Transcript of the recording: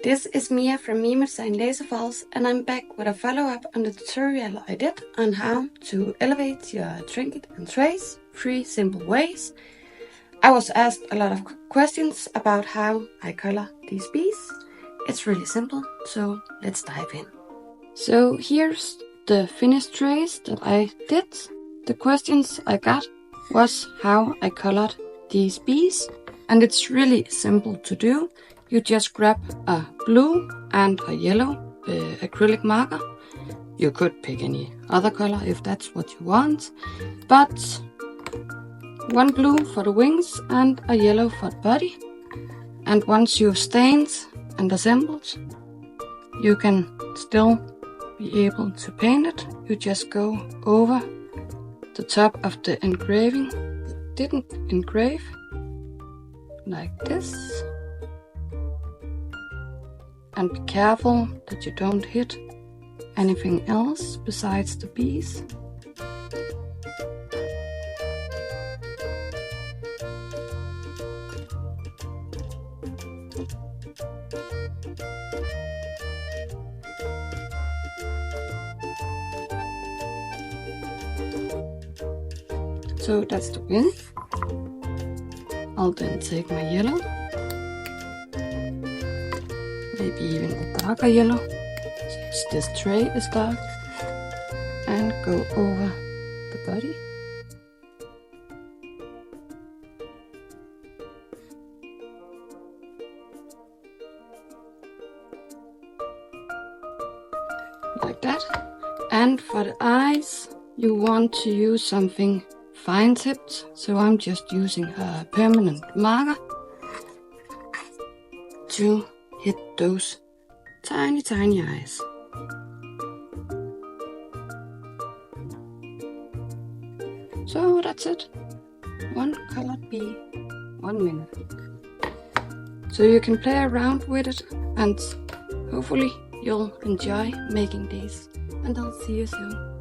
This is Mia from MiMoDesignLaserfiles, and I'm back with a follow-up on the tutorial I did on how to elevate your trinket and trays 3 simple ways. I was asked a lot of questions about how I color these bees. It's really simple, so let's dive in. So here's the finished trays that I did. The questions I got was how I colored these bees, and it's really simple to do. You just grab a blue and a yellow acrylic marker. You could pick any other color if that's what you want, but one blue for the wings and a yellow for the body. And once you've stained and assembled, you can still be able to paint it. You just go over the top of the engraving that didn't engrave, like this. And be careful that you don't hit anything else besides the bees. So that's the wing. I'll then take my yellow, maybe even a darker yellow, since this tray is dark, and go over the body. Like that. And for the eyes, you want to use something fine tipped, so I'm just using a permanent marker to hit those tiny eyes. So that's it. One colored bee, 1 minute. So you can play around with it, and hopefully you'll enjoy making these. And I'll see you soon.